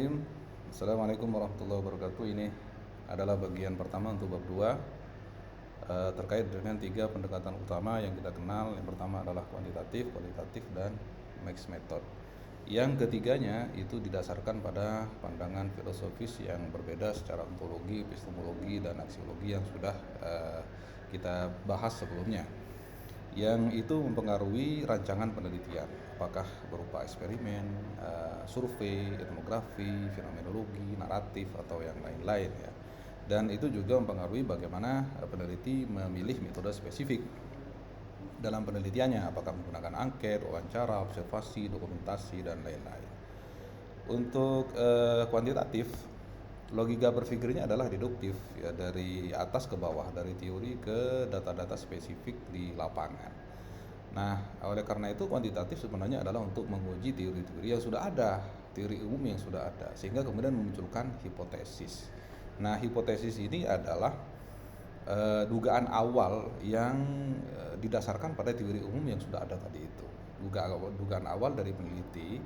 Bismillahirrahmanirrahim. Assalamualaikum warahmatullahi wabarakatuh. Ini adalah bagian pertama untuk bab 2 terkait dengan 3 pendekatan utama yang kita kenal. Yang pertama adalah kuantitatif, kualitatif, dan mixed method. Yang ketiganya itu didasarkan pada pandangan filosofis yang berbeda secara ontologi, epistemologi, dan aksiologi yang sudah kita bahas sebelumnya, yang itu mempengaruhi rancangan penelitian, apakah berupa eksperimen, survei, etnografi, fenomenologi, naratif, atau yang lain-lain ya. Dan itu juga mempengaruhi bagaimana peneliti memilih metode spesifik dalam penelitiannya, apakah menggunakan angket, wawancara, observasi, dokumentasi, dan lain-lain. Untuk kuantitatif, logika berpikirnya adalah deduktif ya, dari atas ke bawah, dari teori ke data-data spesifik di lapangan. Nah, oleh karena itu kuantitatif sebenarnya adalah untuk menguji teori-teori yang sudah ada, teori umum yang sudah ada, sehingga kemudian memunculkan hipotesis. Nah, hipotesis ini adalah dugaan awal yang didasarkan pada teori umum yang sudah ada tadi itu. Dugaan awal dari peneliti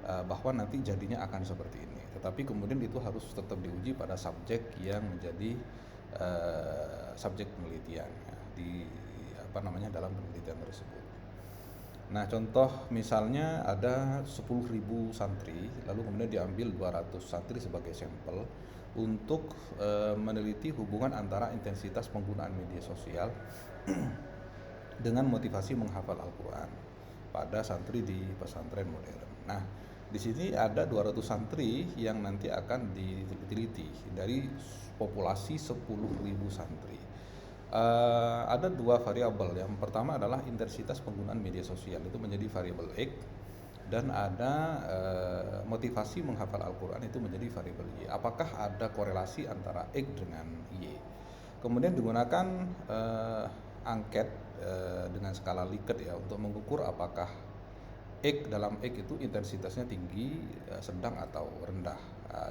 bahwa nanti jadinya akan seperti ini. Tetapi kemudian itu harus tetap diuji pada subjek yang menjadi subjek penelitian ya, di dalam penelitian tersebut. Nah, contoh misalnya ada 10.000 santri, lalu kemudian diambil 200 santri sebagai sampel untuk meneliti hubungan antara intensitas penggunaan media sosial dengan motivasi menghafal Al-Quran pada santri di pesantren modern. Nah, di sini ada 200 santri yang nanti akan diteliti dari populasi 10.000 santri. Ada 2 variabel. Yang pertama adalah intensitas penggunaan media sosial, itu menjadi variabel X, dan ada motivasi menghafal Al-Quran, itu menjadi variabel Y. Apakah ada korelasi antara X dengan Y? Kemudian digunakan angket dengan skala Likert ya, untuk mengukur apakah dalam X itu intensitasnya tinggi, sedang, atau rendah.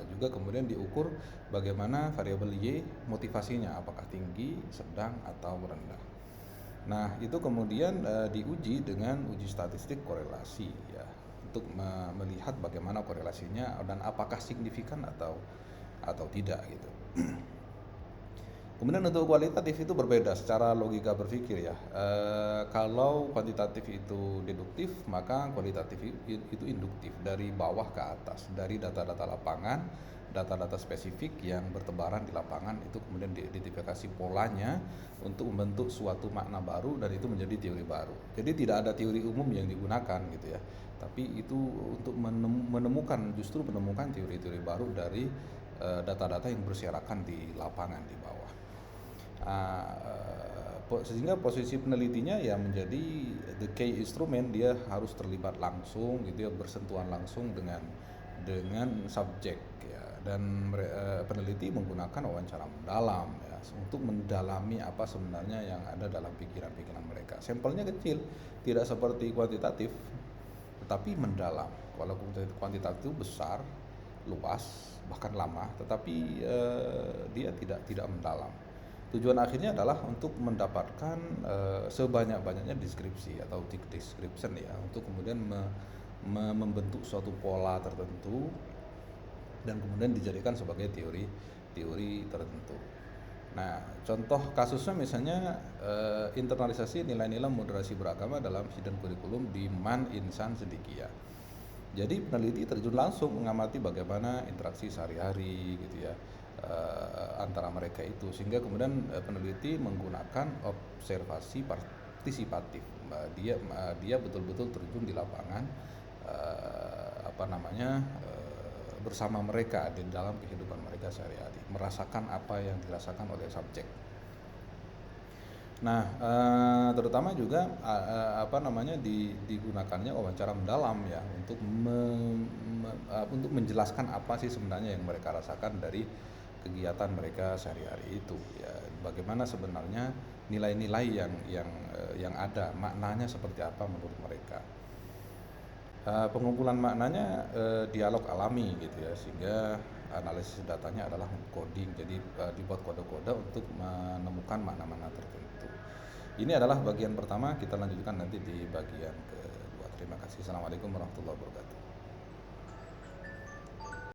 Juga kemudian diukur bagaimana variabel Y motivasinya, apakah tinggi, sedang, atau rendah. Nah, itu kemudian diuji dengan uji statistik korelasi ya, untuk melihat bagaimana korelasinya dan apakah signifikan atau tidak gitu. Kemudian untuk kualitatif itu berbeda secara logika berpikir ya. Kalau kuantitatif itu deduktif, maka kualitatif itu induktif, dari bawah ke atas, dari data-data lapangan, data-data spesifik yang bertebaran di lapangan, itu kemudian diidentifikasi polanya untuk membentuk suatu makna baru, dan itu menjadi teori baru. Jadi tidak ada teori umum yang digunakan gitu ya, tapi itu untuk menemukan teori-teori baru dari data-data yang berserakan di lapangan di bawah. Sehingga posisi penelitinya ya menjadi the key instrument, dia harus terlibat langsung gitu ya, bersentuhan langsung dengan subjek ya, dan peneliti menggunakan wawancara mendalam ya, untuk mendalami apa sebenarnya yang ada dalam pikiran-pikiran mereka. Sampelnya kecil, tidak seperti kuantitatif, tetapi mendalam. Kalau kuantitatif itu besar, luas, bahkan lama, tetapi dia tidak mendalam. Tujuan akhirnya adalah untuk mendapatkan sebanyak-banyaknya deskripsi atau description ya, untuk kemudian membentuk suatu pola tertentu dan kemudian dijadikan sebagai teori tertentu. Nah, contoh kasusnya misalnya internalisasi nilai-nilai moderasi beragama dalam hidden kurikulum di Man Insan Siddiqiyah. Jadi peneliti terjun langsung mengamati bagaimana interaksi sehari-hari gitu ya, antara mereka itu, sehingga kemudian peneliti menggunakan observasi partisipatif. Dia betul-betul terjun di lapangan, bersama mereka di dalam kehidupan mereka sehari-hari, merasakan apa yang dirasakan oleh subjek. Nah, terutama juga digunakannya wawancara mendalam ya, untuk untuk menjelaskan apa sih sebenarnya yang mereka rasakan dari kegiatan mereka sehari-hari itu ya, bagaimana sebenarnya nilai-nilai yang ada, maknanya seperti apa menurut mereka. Pengumpulan maknanya dialog alami gitu ya, sehingga analisis datanya adalah coding, jadi dibuat kode-kode untuk menemukan makna-makna tertentu. Ini adalah bagian pertama, kita lanjutkan nanti di bagian kedua. Terima kasih. Assalamualaikum warahmatullahi wabarakatuh.